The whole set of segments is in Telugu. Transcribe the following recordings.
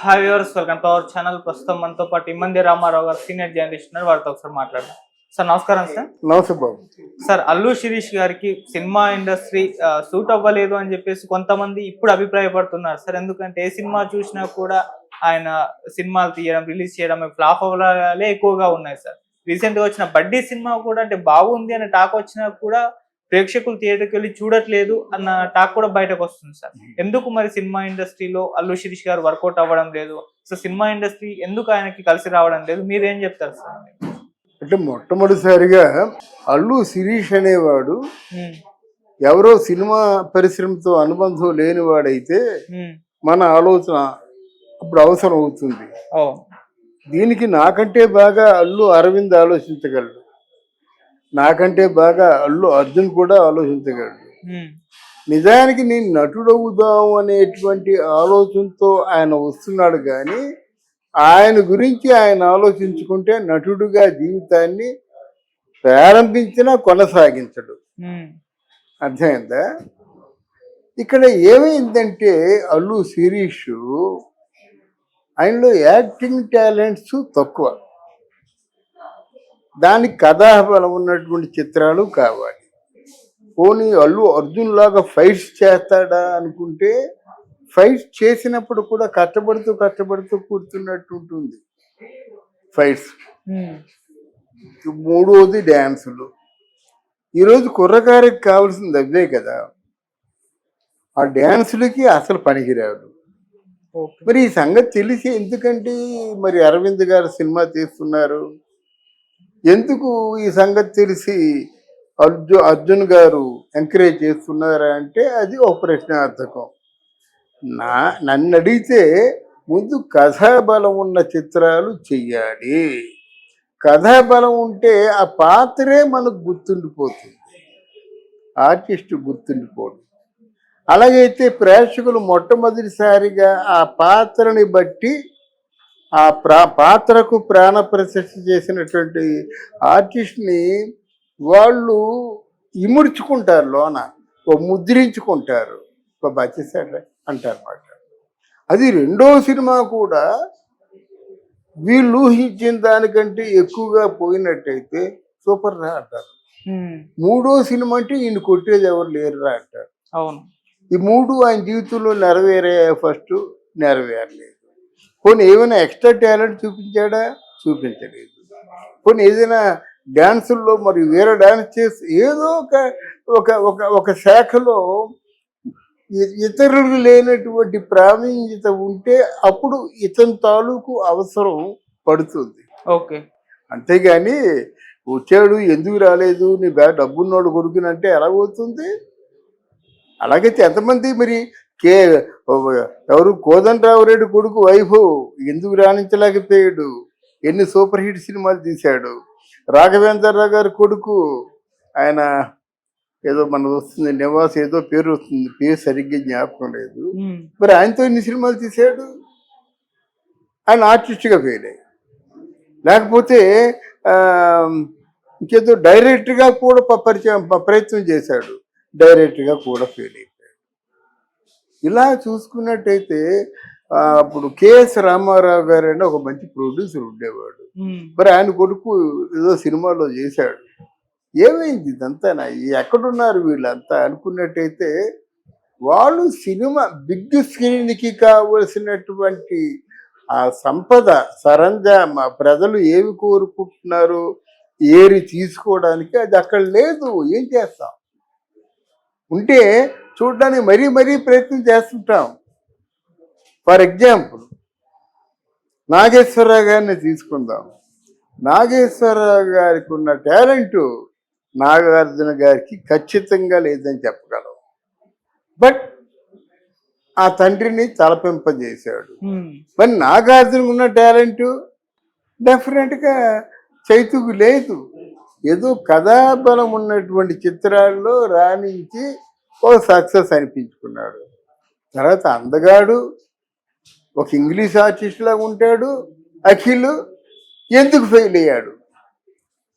Hi viewers, welcome to our channel. ప్రస్తుతం మనతో పాటు ఇమ్మంది రామారావు గారు సీనియర్ జర్నలిస్ట్ ఉన్నారు. వారితో ఒకసారి మాట్లాడదాం. సార్ నమస్కారం. సార్ నమస్తే బాబు. సార్, అల్లు శిరీష్ గారికి సినిమా ఇండస్ట్రీ సూట్ అవ్వలేదు అని చెప్పేసి కొంతమంది ఇప్పుడు అభిప్రాయపడుతున్నారు సార్. ఎందుకంటే ఏ సినిమా చూసినా కూడా ఆయన సినిమాలు తీయడం, రిలీజ్ చేయడం, ఫ్లాప్ అవ్వడాలే ఎక్కువగా ఉన్నాయి సార్. రీసెంట్ గా వచ్చిన బడ్డీ సినిమా కూడా అంటే బాగుంది అనే టాక్ వచ్చినా కూడా ప్రేక్షకులు థియేటర్కి వెళ్ళి చూడట్లేదు అన్న టాక్ కూడా బయటకు వస్తుంది సార్. ఎందుకు మరి సినిమా ఇండస్ట్రీలో అల్లు శిరీష్ గారు వర్కౌట్ అవ్వడం లేదు? సో సినిమా ఇండస్ట్రీ ఎందుకు ఆయనకి కలిసి రావడం లేదు? మీరేం చెప్తారు సార్? అంటే మొట్టమొదటిసారిగా అల్లు శిరీష్ అనేవాడు ఎవరో సినిమా పరిశ్రమతో అనుబంధం లేనివాడైతే మన ఆలోచన అప్పుడు అవసరం అవుతుంది. దీనికి నాకంటే బాగా అల్లు అరవింద్ ఆలోచించగలడు, నాకంటే బాగా అల్లు అర్జున్ కూడా ఆలోచించగలడు. నిజానికి నేను నటుడవుదాం అనేటువంటి ఆలోచనతో ఆయన వస్తున్నాడు, కానీ ఆయన గురించి ఆయన ఆలోచించుకుంటే నటుడుగా జీవితాన్ని ప్రారంభించినా కొనసాగించడు. అర్థమైందా? ఇక్కడ ఏమైందంటే అల్లు శిరీష్ ఆయనలో యాక్టింగ్ టాలెంట్స్ తక్కువ, దానికి కథాబలం ఉన్నటువంటి చిత్రాలు కావాలి. పోనీ అల్లు అర్జున్ లాగా ఫైట్స్ చేస్తాడా అనుకుంటే ఫైట్స్ చేసినప్పుడు కూడా కష్టపడుతూ కూర్చున్నట్టు ఉంటుంది ఫైట్స్. మూడోది డ్యాన్సులు. ఈరోజు కుర్రకారికి కావాల్సింది అవే కదా, ఆ డ్యాన్సులకి అసలు పనికిరాదు. మరి ఈ సంగతి తెలిసి ఎందుకంటే మరి అరవింద్ గారు సినిమా తీస్తున్నారు, ఎందుకు ఈ సంగతి తెలిసి అర్జున్ గారు ఎంకరేజ్ చేస్తున్నారా అంటే అది ఒక ప్రశ్నార్థకం. నన్ను అడిగితే ముందు కథాబలం ఉన్న చిత్రాలు చెయ్యాలి. కథాబలం ఉంటే ఆ పాత్రే మనకు గుర్తుండిపోతుంది, ఆర్టిస్ట్ గుర్తుండిపోదు. అలాగైతే ప్రేక్షకులు మొట్టమొదటిసారిగా ఆ పాత్రని బట్టి ఆ పాత్రకు ప్రాణ ప్రతిష్ఠ చేసినటువంటి ఆర్టిస్ట్ని వాళ్ళు ఇముడ్చుకుంటారు, లోన ముద్రించుకుంటారు, బచ్చేసాడు అంటారు మాట. అది రెండో సినిమా కూడా వీళ్ళు ఊహించిన దానికంటే ఎక్కువగా పోయినట్టయితే సూపర్ రా అంటారు. మూడో సినిమా అంటే ఈయన కొట్టేది ఎవరు లేరురా అంటారు. అవును, ఈ మూడు ఆయన జీవితంలో నెరవేరే ఫస్ట్ నెరవేరలేదు. పోనీ ఏమైనా ఎక్స్ట్రా టాలెంట్ చూపించాడా? చూపించలేదు. పోనీ ఏదైనా డ్యాన్సుల్లో మరి వేరే డ్యాన్స్ చేసి ఏదో ఒక శాఖలో ఇతరులు లేనటువంటి ప్రావీణ్యత ఉంటే అప్పుడు ఇతని తాలూకు అవసరం పడుతుంది. ఓకే, అంతేగాని వచ్చాడు ఎందుకు రాలేదు, నీ డబ్బున్నోడు కొడుకునంటే ఎలాగవుతుంది? అలాగైతే ఎంతమంది మరి ఎవరు కోదండరావురెడ్డి కొడుకు వైఫ్ ఎందుకు రాణించలేకపోయాడు? ఎన్ని సూపర్ హిట్ సినిమాలు తీశాడు. రాఘవేంద్రరావు గారి కొడుకు ఆయన ఏదో మనకు వస్తుంది, నివాస్ ఏదో పేరు వస్తుంది, పేరు సరిగ్గా జ్ఞాపకం లేదు. మరి ఆయనతో ఎన్ని సినిమాలు తీశాడు? ఆయన ఆర్టిస్ట్గా ఫెయిల్ అయ్యి, లేకపోతే ఇంకేదో డైరెక్ట్గా కూడా ప్రయత్నం చేశాడు, డైరెక్ట్గా కూడా ఫెయిల్ అయిపోయాడు. ఇలా చూసుకున్నట్టయితే అప్పుడు కేఎస్ రామారావు గారు అని ఒక మంచి ప్రొడ్యూసర్ ఉండేవాడు. మరి ఆయన కొడుకు ఏదో సినిమాలో చేశాడు. ఏమైంది ఇదంతా? ఎక్కడున్నారు వీళ్ళంతా అనుకున్నట్టయితే వాళ్ళు సినిమా బిగ్ స్క్రీన్కి కావలసినటువంటి ఆ సంపద సరంజామా ప్రజలు ఏమి కోరుకుంటున్నారు ఏరి తీసుకోవడానికి అది అక్కడ లేదు. ఏం చేస్తాం? ఉంటే చూడడానికి మరీ ప్రయత్నం చేస్తుంటాం. ఫర్ ఎగ్జాంపుల్ నాగేశ్వరరావు గారిని తీసుకుందాం. నాగేశ్వరరావు గారికి ఉన్న టాలెంటు నాగార్జున గారికి ఖచ్చితంగా లేదని చెప్పగలం. బట్ ఆ తండ్రిని తలపింపజేశాడు. మరి నాగార్జునకు ఉన్న టాలెంటు డెఫినెట్గా చైతుకు లేదు. ఏదో కథాబలం ఉన్నటువంటి చిత్రాల్లో రాణించి ఓ సక్సెస్ అనిపించుకున్నాడు. తర్వాత అందగాడు, ఒక ఇంగ్లీష్ ఆర్టిస్ట్ లాగా ఉంటాడు. అఖిల్ ఎందుకు ఫెయిల్ అయ్యాడు?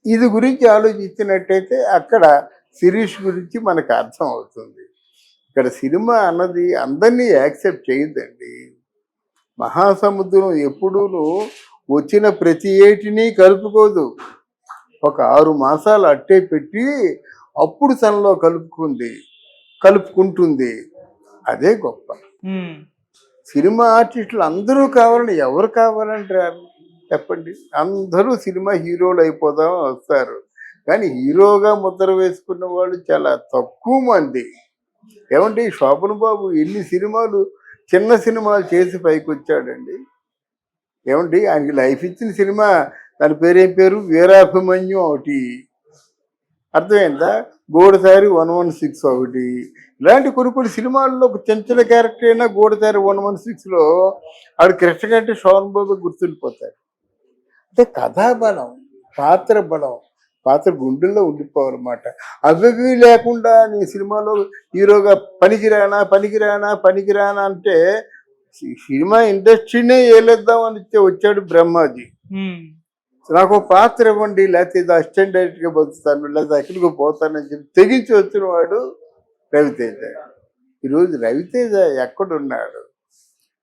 ఇది గురించి ఆలోచించినట్టయితే అక్కడ శిరీష్ గురించి మనకు అర్థం అవుతుంది. ఇక్కడ సినిమా అన్నది అందరినీ యాక్సెప్ట్ చేయొద్దండి. మహాసముద్రం ఎప్పుడూను వచ్చిన ప్రతి ఏటిని కలుపుకోదు. ఒక 6 మాసాలు అట్టే పెట్టి అప్పుడు తనలో కలుపుకుంటుంది. అదే గొప్ప. ఉమ్, సినిమా ఆర్టిస్టులు అందరూ కావాలని ఎవరు కావాలంటారు చెప్పండి? అందరూ సినిమా హీరోలు అయిపోదాం వస్తారు, కానీ హీరోగా ముద్ర వేసుకున్న వాళ్ళు చాలా తక్కువ మంది. ఏమంటే శోభన్ బాబు ఎన్ని సినిమాలు, చిన్న సినిమాలు చేసి పైకి వచ్చాడండి. ఏమండి ఆయనకి లైఫ్ ఇచ్చిన సినిమా, దాని పేరేం పేరు, వీరాభిమన్యు ఒకటి, అర్థమైందా, గూడసారి 116 ఒకటి, ఇలాంటి కొన్ని సినిమాల్లో ఒక చిన్న క్యారెక్టర్ అయినా గూడసారి 116లో ఆవిడ కృష్ణ కంటే శోభన్ బాబు గుర్తుండిపోతాడు. అంటే కథాబలం, పాత్ర బలం, పాత్ర గుండెల్లో ఉండిపోవాలన్నమాట. అవి లేకుండా నీ సినిమాలో హీరోగా పనికిరానా అంటే సినిమా ఇండస్ట్రీనే ఏలేద్దామని వచ్చాడు బ్రహ్మాజీ. ఉమ్, నాకు ఒక పాత్ర ఇవ్వండి, లేకపోతే ఇది అసిస్టెంట్ డైరెక్టర్గా బతుకుతాను, లేకపోతే ఎక్కడికి పోతానని చెప్పి తెగించి వచ్చిన వాడు రవితేజ. ఈరోజు రవితేజ ఎక్కడున్నాడు?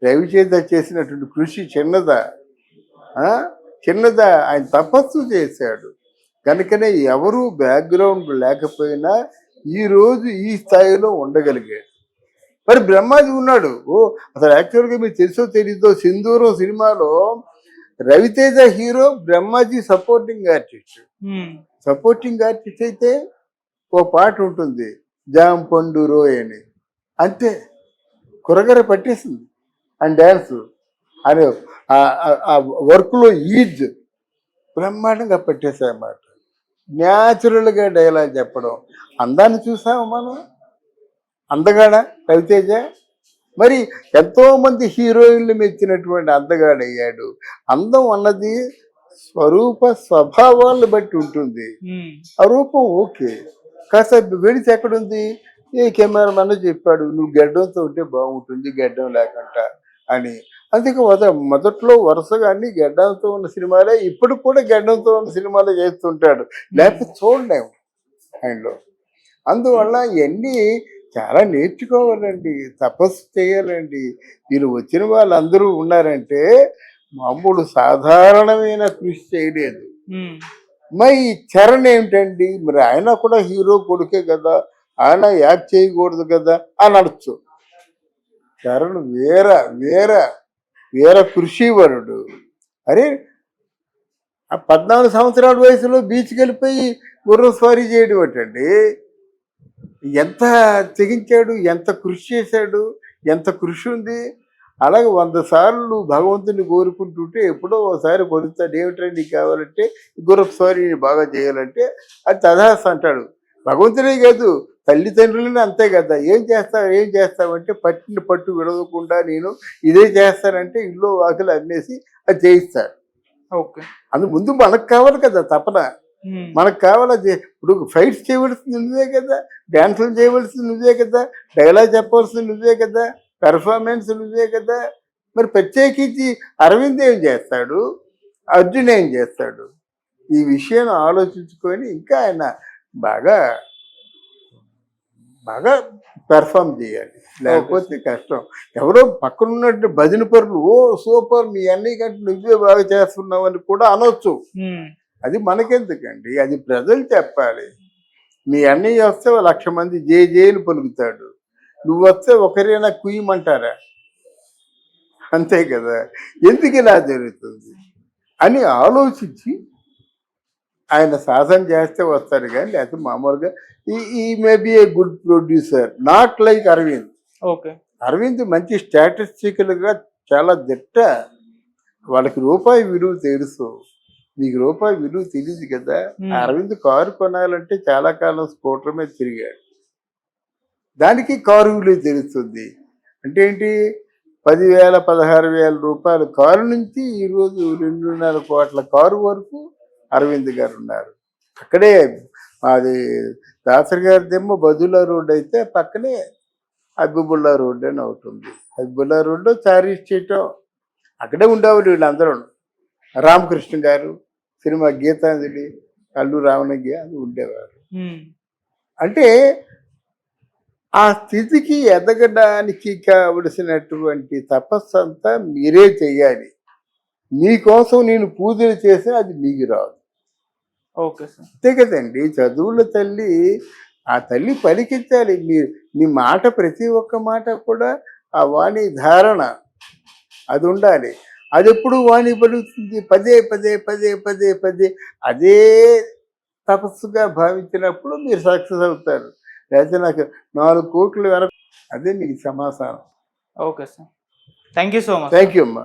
రవితేజ చేసినటువంటి కృషి చిన్నదా? చిన్నదా? ఆయన తపస్సు చేశాడు కనుకనే ఎవరు బ్యాక్గ్రౌండ్ లేకపోయినా ఈరోజు ఈ స్థాయిలో ఉండగలిగాడు. మరి బ్రహ్మాజీ ఉన్నాడు. అసలు యాక్చువల్గా మీకు తెలుసో తెలీదో, సింధూరం సినిమాలో Ravi Teja hero, Brahmaji supporting artist. Supporting artist అయితే ఓ పాట ఉంటుంది, జామ్ పండు రోయ్ అని, అంతే కురగర పట్టేసింది అని డ్యాన్స్ అని ఆ వర్క్లో ఈజ్ బ్రహ్మాండంగా పట్టేసాయన్నమాట. న్యాచురల్గా డైలాగ్ చెప్పడం. అందాన్ని చూసాము మనం, అందగాడ రవితేజ. మరి ఎంతోమంది హీరోయిన్లు మెచ్చినటువంటి అందగాడయ్యాడు. అందం అన్నది స్వభావాలను బట్టి ఉంటుంది. ఆ రూపం ఓకే, కాసేపు వెడితే ఎక్కడుంది? ఏ కెమెరామన్ చెప్పాడు నువ్వు గడ్డంతో ఉంటే బాగుంటుంది, గడ్డం లేకుండా అని. అందుకే మొదట్లో వరుసగా అన్ని గడ్డంతో ఉన్న సినిమాలే, ఇప్పుడు కూడా గడ్డంతో ఉన్న సినిమాలే చేస్తుంటాడు, లేకపోతే చూడలేము ఆయనలో. అందువల్ల ఇవన్నీ చాలా నేర్చుకోవాలండి, తపస్సు చేయాలండి. వీళ్ళు వచ్చిన వాళ్ళందరూ ఉన్నారంటే మామూలు సాధారణమైన కృషి చేయలేదు. మరి చరణ్ ఏమిటండి, మరి ఆయన కూడా హీరో కొడుకే కదా, ఆయన యాక్ట్ చేయకూడదు కదా అని అనొచ్చు. చరణ్ వేర కృషివరుడు. అరే 14 సంవత్సరాల వయసులో బీచ్కి వెళ్ళిపోయి గుర్రం స్వారీ చేయడం ఏంటండి? ఎంత తెగించాడు, ఎంత కృషి చేశాడు, ఎంత కృషి ఉంది. అలాగే 100 సార్లు భగవంతుని కోరుకుంటుంటే ఎప్పుడో ఒకసారి పొందుతాడు. ఏమిటండి నీకు కావాలంటే గుర్రపు స్వారీ బాగా చేయాలంటే అది తదాస్ అంటాడు. భగవంతుడే కాదు, తల్లిదండ్రులని అంతే కదా. ఏం చేస్తావంటే పట్టిన పట్టు విడవకుండా నేను ఇదే చేస్తానంటే ఇల్లు వాకిలు అమ్మేసి అది చేయిస్తాడు. ఓకే, అందు ముందు మనకు కావాలి కదా తపన, మనకు కావాలి. ఇప్పుడు ఫైట్స్ చేయవలసింది నువ్వే కదా, డ్యాన్సులు చేయవలసింది నువ్వే కదా, డైలాగ్ చెప్పవలసింది నువ్వే కదా, పెర్ఫార్మెన్స్ నువ్వే కదా. మరి ప్రత్యేకించి అరవింద్ ఏం చేస్తాడు, అర్జున్ ఏం చేస్తాడు? ఈ విషయం ఆలోచించుకొని ఇంకా ఆయన బాగా పెర్ఫామ్ చేయాలి, లేకపోతే కష్టం. ఎవరో పక్కనున్నట్టు భజన పరులు ఓ సూపర్ మీ అన్నయ్య కంటే నువ్వే బాగా చేస్తున్నావు అని కూడా అనొచ్చు. అది మనకెందుకండి, అది ప్రజలు చెప్పాలి. మీ అన్నయ్య వస్తే 1,00,000 మంది జేలు పలుకుతాడు, నువ్వు వస్తే ఒకరైనా కుయ్యమంటారా? అంతే కదా. ఎందుకు ఇలా జరుగుతుంది అని ఆలోచించి ఆయన సాధన చేస్తే వస్తారు కానీ, లేకపోతే మామూలుగా ఈ maybe a good producer, not like Aravind. Okay, Aravind మంచి స్టాటిస్టికల్గా చాలా దిట్ట. వాళ్ళకి రూపాయి విలువ తెలుసు, నీకు రూపాయి విలువ తెలియదు కదా. అరవింద్ కారు కొనాలంటే చాలా కాలం స్కూటర్ మీద తిరిగాడు, దానికి కారు విలువ తెలుస్తుంది. అంటే ఏంటి, 10,000 16,000 రూపాయల కారు నుంచి ఈరోజు 2.5 కోట్ల కారు వరకు అరవింద్ గారు ఉన్నారు. అక్కడే అది దాసరి గారిదేమో బదుల్లా రోడ్ అయితే పక్కనే హబీబుల్లా రోడ్ అని ఒకటి ఉంది. హబీబుల్లా రోడ్లో చారీ స్ట్రీట్ అక్కడే ఉండేవాళ్ళు వీళ్ళందరూ. రామకృష్ణ గారు, సినిమా గీతాంజలి, అల్లు రావణగి అది ఉండేవారు. అంటే ఆ స్థితికి ఎదగడానికి కావలసినటువంటి తపస్సు అంతా మీరే చెయ్యాలి. మీకోసం నేను పూజలు చేస్తే అది మీకు రాదు. Okay sir. అంతే కదండి. చదువుల తల్లి, ఆ తల్లి పలికించాలి. మీ మాట ప్రతి ఒక్క మాట కూడా ఆ వాణి ధారణ అది ఉండాలి. అది ఎప్పుడు వాణి పలుకుతుంది? పదే పదే పదే పదే పదే అదే తపస్సుగా భావించినప్పుడు మీరు సక్సెస్ అవుతారు. లేకపోతే నాకు 4 కోట్లు వెనక, అదే మీకు సమాధానం. Okay sir. Thank you so much. Thank you అమ్మా.